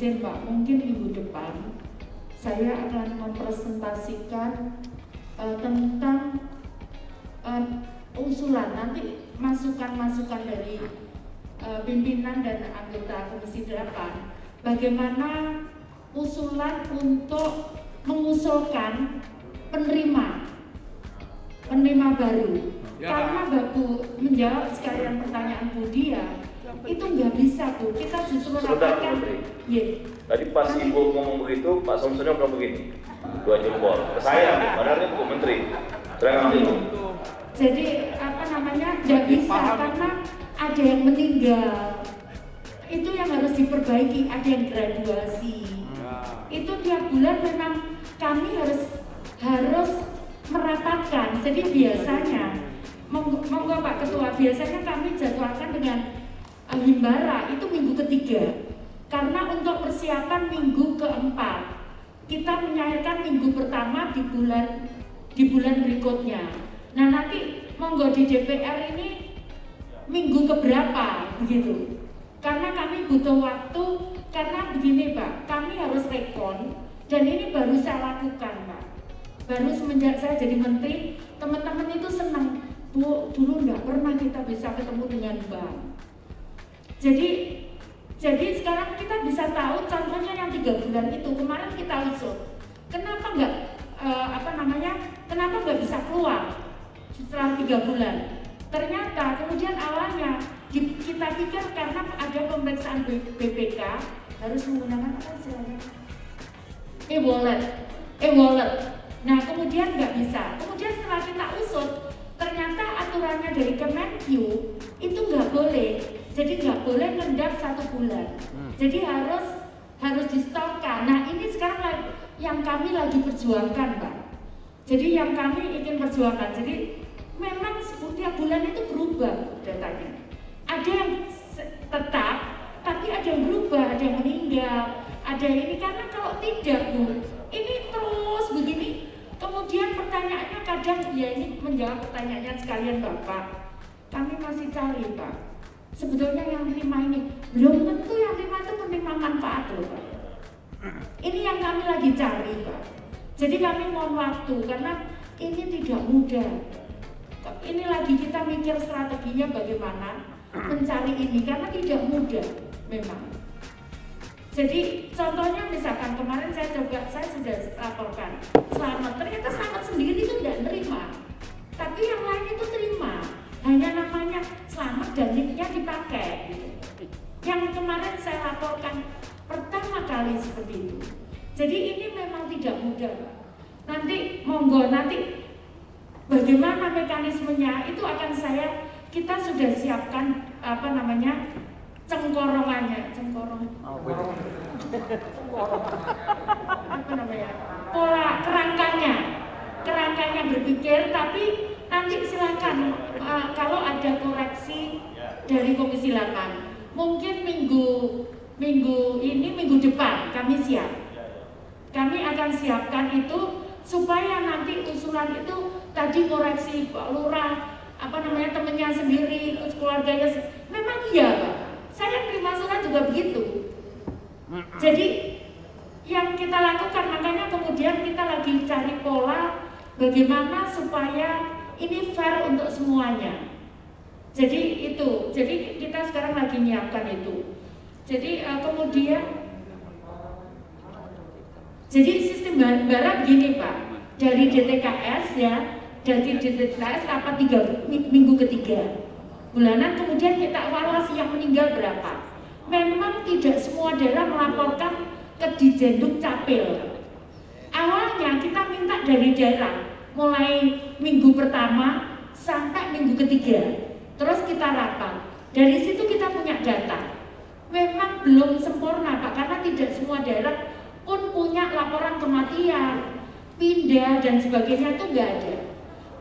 izin Pak, mungkin minggu depan saya akan mempresentasikan tentang usulan, nanti masukan-masukan dari pimpinan dan anggota Komisi 8, bagaimana usulan untuk mengusulkan penerima baru. Ya. Karena Bapak menjawab sekalian pertanyaan Bu Dia, itu nggak bisa Bu, kita justru rapatkan. Tadi pas Ibu ngomong begitu, Pak Somsono bilang begini, 2 jempol ke saya, padahal Bu Menteri. Jadi nggak bisa karena ada yang meninggal. Itu yang harus diperbaiki, ada yang graduasi. Itu tiap bulan memang kami harus merapatkan. Jadi biasanya, monggo Pak Ketua, biasanya kami jadwalkan dengan himbara itu minggu ketiga. Karena untuk persiapan minggu keempat, kita menyairkan minggu pertama di bulan berikutnya. Nah nanti monggo di DPR ini minggu keberapa begitu. Karena kami butuh waktu, karena begini Pak, kami harus rekon dan ini baru saya lakukan Pak. Baru semenjak saya jadi menteri, teman-teman itu senang, Bu, dulu nggak pernah kita bisa ketemu dengan bank. Jadi sekarang kita bisa tahu, contohnya yang 3 bulan itu kemarin kita usut. Kenapa nggak bisa keluar setelah 3 bulan? Ternyata kemudian awalnya kita pikir karena ada pemeriksaan BPK harus menggunakan apa istilahnya? E-wallet. Nah kemudian nggak bisa. Kemudian setelah kita usut, ternyata aturannya dari Kemenq itu nggak boleh. Jadi nggak boleh ngendap 1 bulan. Jadi harus di-stopkan. Nah ini sekarang yang kami lagi perjuangkan Pak. Jadi yang kami ingin perjuangkan. Jadi memang setiap bulan itu berubah datanya. Ada yang tetap, tapi ada yang berubah, ada yang meninggal, ada yang ini. Karena kalau tidak Bu, ini terus begini. Kemudian pertanyaannya kadang, ya ini menjawab pertanyaannya sekalian Bapak. Kami masih cari Pak. Sebetulnya yang terima ini belum tentu yang terima itu penerima manfaat loh Pak. Ini yang kami lagi cari Pak. Jadi kami mohon waktu karena ini tidak mudah. Ini lagi kita mikir strateginya bagaimana mencari ini karena tidak mudah memang. Jadi contohnya misalkan kemarin saya sudah laporkan Selamat, ternyata Selamat sendiri itu tidak nerima, tapi yang lain itu terima. Hanya namanya Selamat dan nicknya dipakai gitu. Yang kemarin saya laporkan pertama kali seperti itu. Jadi ini memang tidak mudah Pak. Nanti monggo nanti bagaimana mekanismenya itu akan kita sudah siapkan pola kerangkanya berpikir, tapi nanti silakan kalau ada koreksi dari Komisi 8 mungkin minggu depan kami siap. Kami akan siapkan itu supaya nanti usulan itu tadi koreksi Pak Lurah temannya sendiri, keluarganya memang iya Pak. Saya terima surat juga begitu. Jadi yang kita lakukan, makanya kemudian kita lagi cari pola bagaimana supaya ini fair untuk semuanya. Jadi itu, jadi kita sekarang lagi nyiapkan itu. Jadi kemudian, jadi sistem bara begini Pak, dari DTKS ya, dari DTKS rapat 3 minggu ketiga bulanan, kemudian kita evaluasi yang meninggal berapa. Memang tidak semua daerah melaporkan ke Dijenduk Capil. Awalnya kita minta dari daerah, mulai minggu pertama sampai minggu ketiga, terus kita rapat. Dari situ kita punya data. Memang belum sempurna Pak, karena tidak semua daerah pun punya laporan kematian, pindah dan sebagainya itu nggak ada.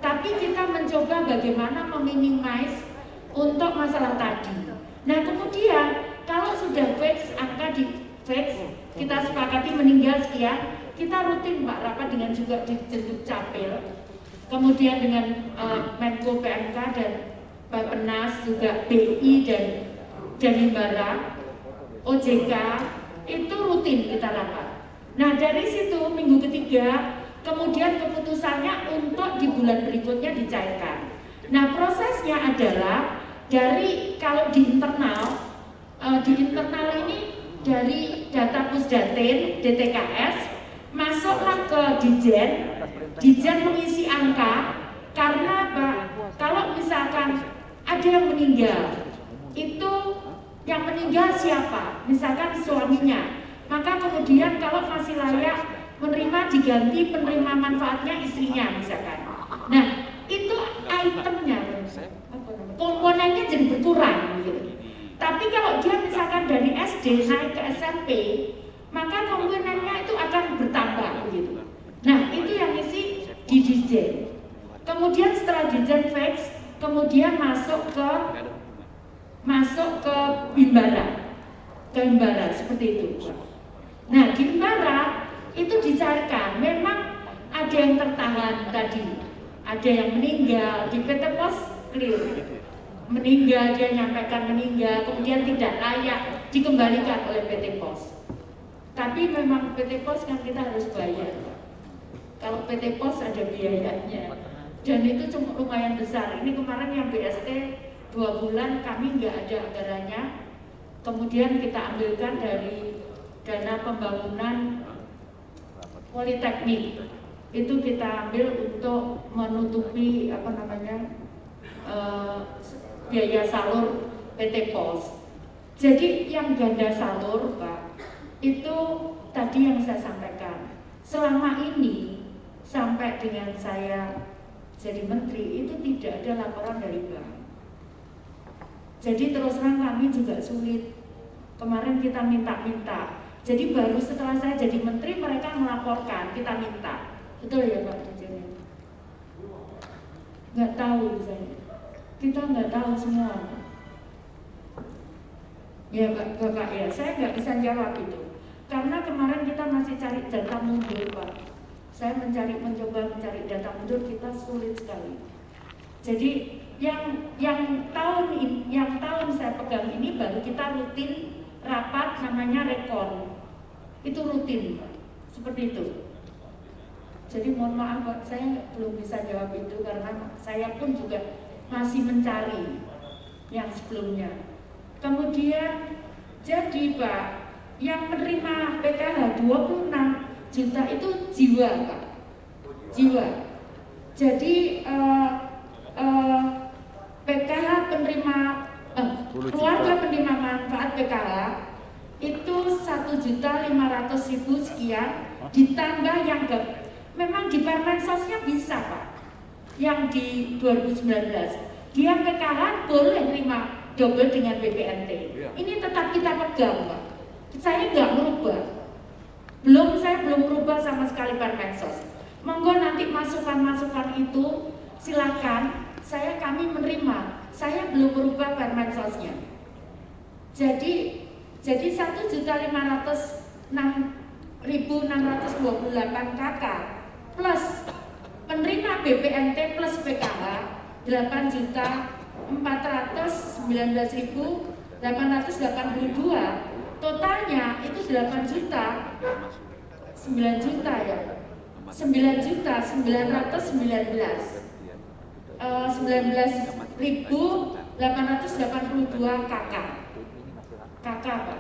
Tapi kita mencoba bagaimana meminimais untuk masalah tadi. Nah kemudian kalau sudah fix, angka di fix, kita sepakati meninggal sekian, kita rutin Pak rapat dengan juga di Dijenduk Capil, kemudian dengan Menko PMK dan Bappenas, juga BI dan Himbara, OJK, itu rutin rutin kita rapat. Nah dari situ minggu ketiga kemudian keputusannya untuk di bulan berikutnya dicairkan. Nah prosesnya adalah dari kalau di internal ini dari data Pusdatin DTKS masuklah ke Dijen mengisi angka karena Pak, kalau misalkan ada yang meninggal, itu yang meninggal siapa? Misalkan suaminya, maka kemudian kalau masih layak menerima diganti penerima manfaatnya istrinya misalkan. Nah itu itemnya, komponennya jadi berkurang gitu. Tapi kalau dia misalkan dari SD naik ke SMP, maka komponennya itu akan bertambah begitu. Nah itu yang isi di Dijen. Kemudian setelah Dijen fix, kemudian masuk ke Himbara seperti itu. Nah di Himbara itu dicairkan, memang ada yang tertahan tadi, ada yang meninggal di PT Pos clear, meninggal, dia nyampaikan meninggal, kemudian tidak layak dikembalikan oleh PT Pos. Tapi memang PT Pos kan kita harus bayar. Kalau PT Pos ada biayanya, dan itu cuma lumayan besar. Ini kemarin yang BST 2 bulan kami nggak ada anggarannya, kemudian kita ambilkan dari dana pembangunan Politeknik. Itu kita ambil untuk menutupi biaya salur PT Pos. Jadi yang ganda salur Pak, itu tadi yang saya sampaikan. Selama ini sampai dengan saya jadi menteri itu tidak ada laporan dari bank. Jadi terus terang kami juga sulit. Kemarin kita minta-minta. Jadi baru setelah saya jadi menteri mereka melaporkan, kita minta. Betul ya Pak Dirjen? Nggak tahu saya. Kita nggak tahu semua. Ya Bapak ya, saya nggak bisa jawab itu. Karena kemarin kita masih cari data mundur Pak. Saya mencoba mencari data mundur, kita sulit sekali. Jadi yang tahun saya pegang ini baru kita rutin rapat namanya rekon. Itu rutin Pak. Seperti itu. Jadi mohon maaf Pak, saya belum bisa jawab itu karena saya pun juga masih mencari yang sebelumnya. Kemudian jadi Pak, yang menerima PKH 26 juta itu jiwa Pak, jiwa. Jadi PKH penerima keluarga penerima manfaat PKH itu 1.500.000 sekian, ditambah yang memang di Permensosnya bisa Pak, yang di 2019 dia PKH boleh terima double dengan BPNT. Ini tetap kita pegang Pak, saya nggak merubah. Saya belum merubah sama sekali Permensos. Monggo nanti masukan-masukan itu silakan. Kami menerima. Saya belum merubah Permensosnya. Jadi 1.506.628 KK plus penerima BPNT plus PKH 8.419.882. Totalnya itu 8 juta, 9 juta ya, 19.919 19.882 KK Pak.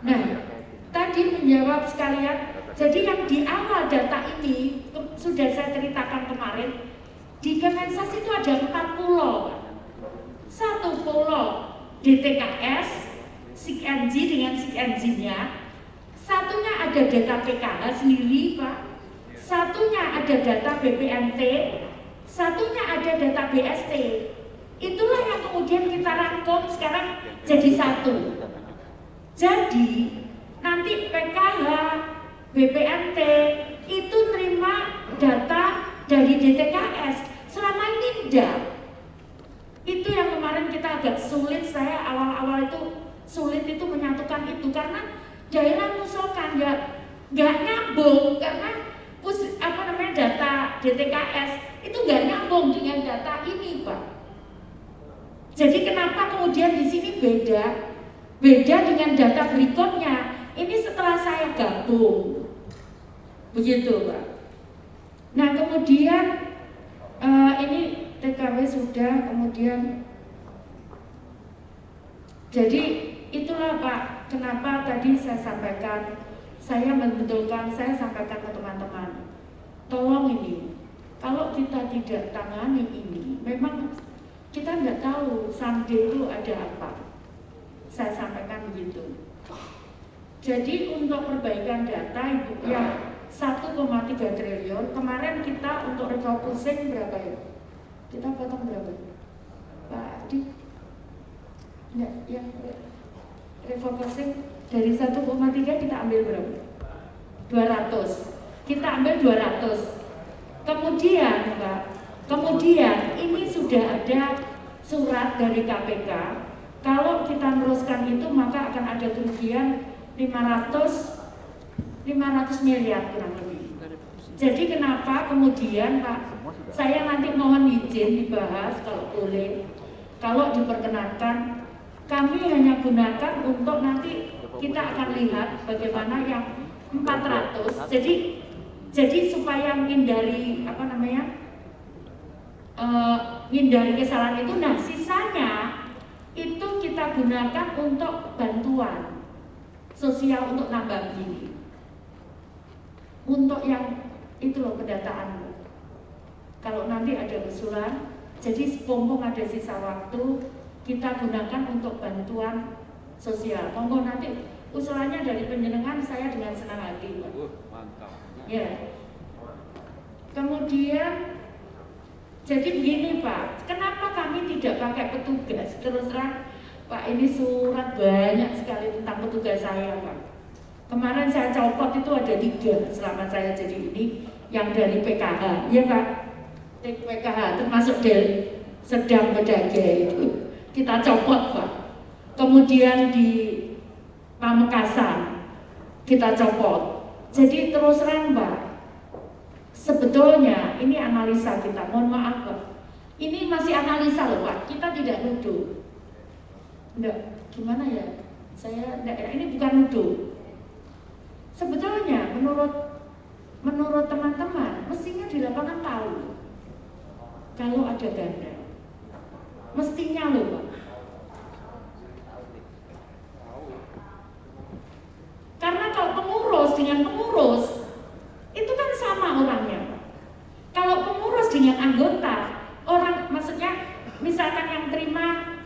Nah, tadi menjawab sekalian. Jadi yang di awal data ini sudah saya ceritakan kemarin, di Kemensos itu ada 4 pulau Pak. 1 pulau DTKS SIKNJ dengan SIKNJ-nya, satunya ada data PKH sendiri Pak, satunya ada data BPNT, satunya ada data BST. Itulah yang kemudian kita rangkum sekarang jadi satu. Jadi nanti PKH, BPNT itu terima data dari DTKS, selama ini tidak. Itu yang kemarin kita agak sulit, saya awal-awal itu sulit itu menyatukan itu karena daerah mengusulkan ya nggak nyambung karena data DTKS itu nggak nyambung dengan data ini Pak. Jadi kenapa kemudian di sini beda dengan data berikutnya? ini setelah saya gabung, begitu Pak. Nah kemudian ini TKW sudah, kemudian jadi itulah Pak, kenapa tadi saya sampaikan, saya membetulkan, saya sampaikan ke teman-teman, tolong ini, kalau kita tidak tangani ini, memang kita nggak tahu someday itu ada apa. Saya sampaikan begitu. Jadi untuk perbaikan data Ibu yang 1,3 triliun, kemarin kita untuk refocusing berapa ya? Kita potong berapa? Pak Adi? Ya, refocusing dari 1,3 kita ambil berapa? 200. Kita ambil 200. Kemudian Pak, ini sudah ada surat dari KPK. Kalau kita teruskan itu maka akan ada kerugian 500 miliar kurang lebih. Jadi kenapa kemudian Pak, saya nanti mohon izin dibahas kalau boleh, kalau diperkenankan, kami hanya gunakan untuk nanti kita akan lihat bagaimana yang 400. Jadi supaya menghindari menghindari kesalahan itu, nah sisanya itu kita gunakan untuk bantuan sosial untuk nambah begini. Untuk yang itu loh pendataan. Kalau nanti ada usulan, jadi mumpung ada sisa waktu, kita gunakan untuk bantuan sosial. Monggo nanti usulannya dari penjenengan, saya dengan senang hati. Mantap. Ya. Kemudian, jadi begini Pak, kenapa kami tidak pakai petugas? Terus terang Pak, ini surat banyak sekali tentang petugas saya Pak. Kemarin saya copot itu ada 3 selama saya jadi ini, yang dari PKH, ya Pak. PKH termasuk dari Sedang Bedage itu kita copot Pak. Kemudian di Pamekasan kita copot. Jadi terus terang Pak, sebetulnya ini analisa kita, mohon maaf Pak. Ini masih analisa loh Pak, kita tidak nuduh. Enggak, gimana ya? Saya enggak, ini bukan nuduh. Sebetulnya menurut teman-teman mestinya di lapangan tahu kalau ada ganda, mestinya loh Pak. Karena kalau pengurus dengan pengurus itu kan sama orangnya Pak. Kalau pengurus dengan anggota, orang maksudnya misalkan yang terima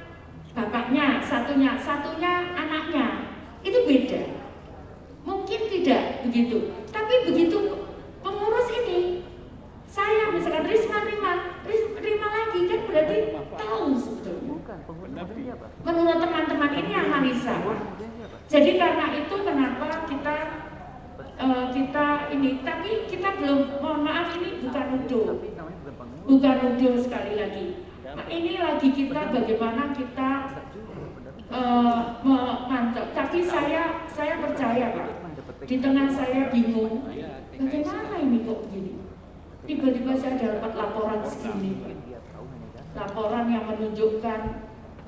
bapaknya, satunya anaknya, itu beda. Mungkin tidak begitu, tapi begitu pengurus ini, saya misalkan Risma terima lagi, kan berarti tahu sebetulnya. Menurut teman-teman ini analisa. Jadi karena itu kenapa kita ini, tapi kita belum, mohon maaf ini bukan nuduh sekali lagi. Nah, ini lagi kita bagaimana kita memantau. Tapi saya percaya Pak, di tengah saya bingung, bagaimana ini kok begini. Tiba-tiba saya dapat laporan segini, laporan yang menunjukkan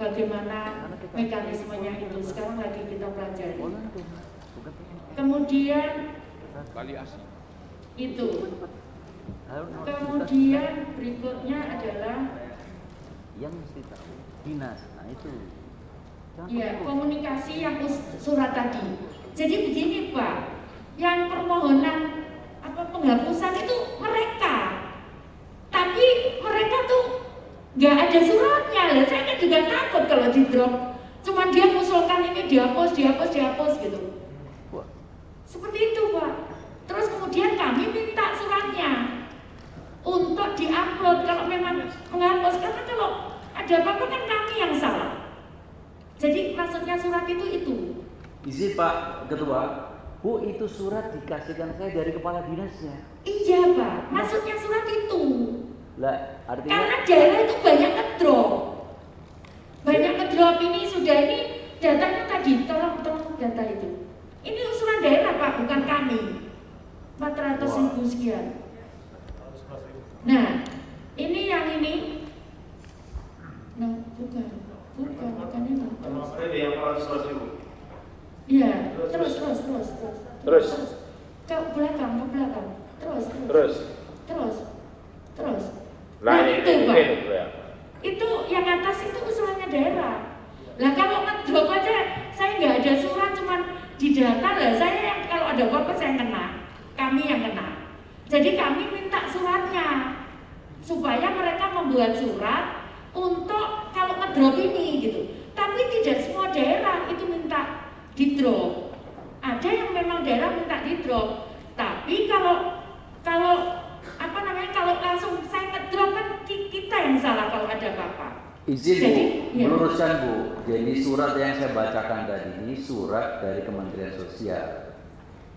bagaimana mekanismenya itu. Sekarang lagi kita pelajari. Kemudian itu. Kemudian berikutnya adalah yang mesti tahu dinas. Nah itu. Ya, komunikasi yang surat tadi. Jadi begini Pak, yang permohonan penghapusan itu mereka, tapi mereka tuh nggak ada suratnya. Lah saya kan juga takut kalau di drop, cuman dia mengusulkan ini dihapus gitu. Seperti itu Pak. Terus kemudian kami minta suratnya untuk diupload kalau memang menghapus, karena kalau ada apa-apa kan kami yang salah. Jadi maksudnya surat itu. Isi Pak Ketua, Bu, itu surat dikasihkan saya dari kepala dinasnya. Iya Pak, maksudnya surat itu. Lah, artinya karena daerah itu banyak ngedrop. Ini sudah ini datanya tadi, tolong data itu. Ini usulan daerah Pak, bukan kami. 400.000 sekian. Nah, ini yang ini. Nah, bukan ini. Ada yang 400.000. Iya, Terus. Ke belakang. Terus. Nah, itu ini Pak. ya. Itu yang atas itu usulannya daerah. Lah kalau ngedrop aja, saya nggak ada surat, cuman di data lah. Saya yang kalau ada apa-apa saya kena, kami yang kena. Jadi kami minta suratnya supaya mereka membuat surat untuk kalau ngedrop ini gitu. Tapi tidak semua daerah itu minta di drop. Ada yang memang daerah minta di drop. Tapi kalau apa namanya, kalau langsung saya ngedrop kan kita yang salah kalau ada apa-apa. Izin Jadi, Bu, meluruskan Bu. Jadi surat yang saya bacakan tadi ini surat dari Kementerian Sosial,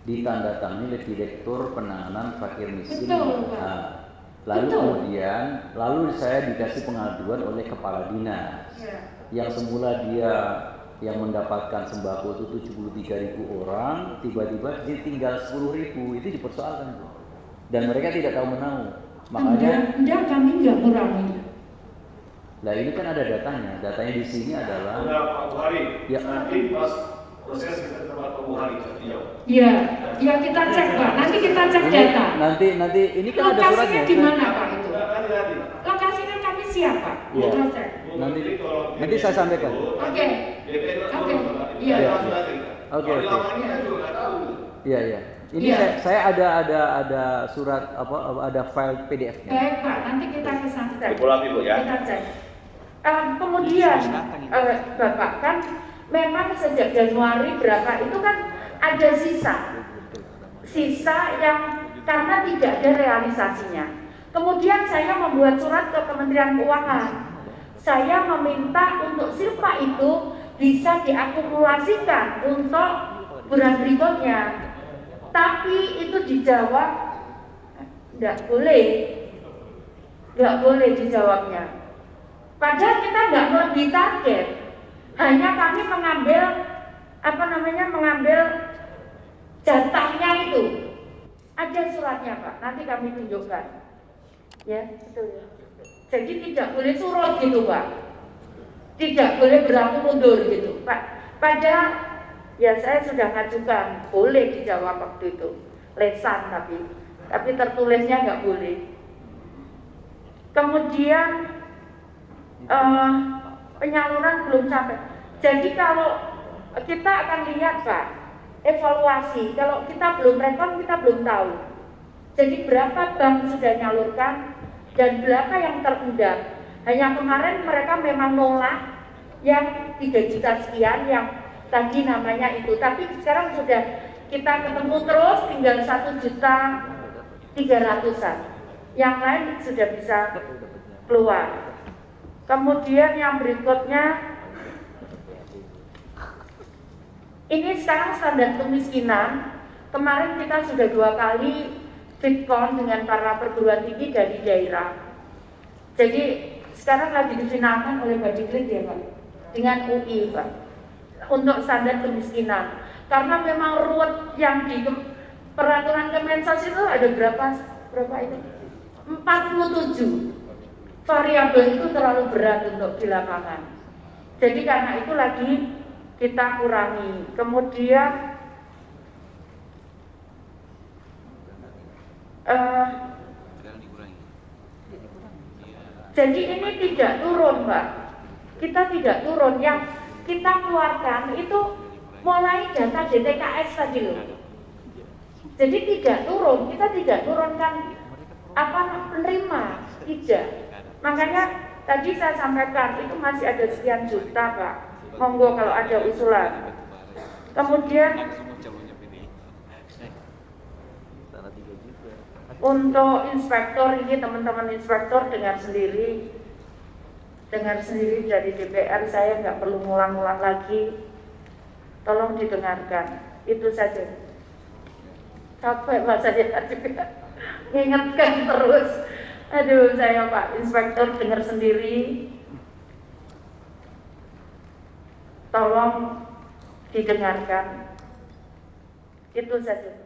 ditandatangani oleh Direktur Penanganan Fakir Miskin. Betul, Pak. Nah, lalu Betul. kemudian saya dikasih pengaduan oleh Kepala Dinas, yang semula dia yang mendapatkan sembako itu 73.000 orang, tiba-tiba dia tinggal 10.000, itu dipersoalkan Bu. Dan mereka tidak tahu menahu. Makanya enggak kami enggak kurangi. Nah ini kan ada datanya. Datanya di sini adalah Pak Buhari. Ya. Nanti pas proses kita tempat Pak Buhari jawab. Iya, ya kita cek Pak. Nanti kita cek data. nanti ini kan ada suratnya. Lokasinya di mana Pak itu? Nanti. Lokasinya kami siap Pak. Iya. Kita cek. Nanti saya sampaikan. Oke. Oke. Iya. Oke. Iya. Ini Iya. saya ada surat ada file PDF-nya. Baik Pak, nanti kita kesana cek. Dipulang Ibu ya. Kita cek. Kemudian Bapak kan memang sejak Januari berapa itu kan ada sisa yang karena tidak ada realisasinya. Kemudian saya membuat surat ke Kementerian Keuangan. Saya meminta untuk silpa itu bisa diakumulasikan untuk bulan berikutnya. Tapi itu dijawab nggak boleh dijawabnya. Padahal kita nggak melebihi target, hanya kami mengambil jatahnya itu. Ada suratnya Pak, nanti kami tunjukkan. Ya, betul ya. Jadi tidak boleh surut gitu Pak, tidak boleh berlaku mundur gitu Pak. Padahal ya saya sudah ngajukan, boleh dijawab waktu itu, lesan tapi tertulisnya nggak boleh. Kemudian penyaluran belum sampai. Jadi kalau kita akan lihat Pak, evaluasi. Kalau kita belum rekon, kita belum tahu. Jadi berapa bank sudah nyalurkan dan berapa yang terendam. Hanya kemarin mereka memang nolak yang 3 juta sekian yang tadi namanya itu. Tapi sekarang sudah kita ketemu terus tinggal 1.300.000-an. Yang lain sudah bisa keluar. Kemudian yang berikutnya, ini sekarang standar kemiskinan. Kemarin kita sudah 2 kali fitcon dengan para perguruan tinggi dari daerah. Jadi sekarang lagi difinalkan oleh Badiklit ya Pak, dengan UI Pak, untuk standar kemiskinan. Karena memang ruwet yang di peraturan Kemensos itu ada berapa itu? 47 variabel itu terlalu berat untuk di lapangan. Jadi karena itu lagi kita kurangi. Kemudian jadi ini tidak turun Mbak. Kita tidak turun. Yang kita keluarkan itu mulai data DTKS tadi loh. Jadi tidak turun. Kita tidak turunkan penerima, tidak. Makanya tadi saya sampaikan itu masih ada sekian juta Pak. Monggo kalau ada usulan. Kemudian untuk inspektor ini teman-teman inspektor dengar sendiri dari DPR, saya nggak perlu ngulang-ngulang lagi. Tolong didengarkan, itu saja. Capek Pak saya tadi mengingatkan terus. Aduh saya Pak inspektor dengar sendiri. Tolong didengarkan. Itu saja.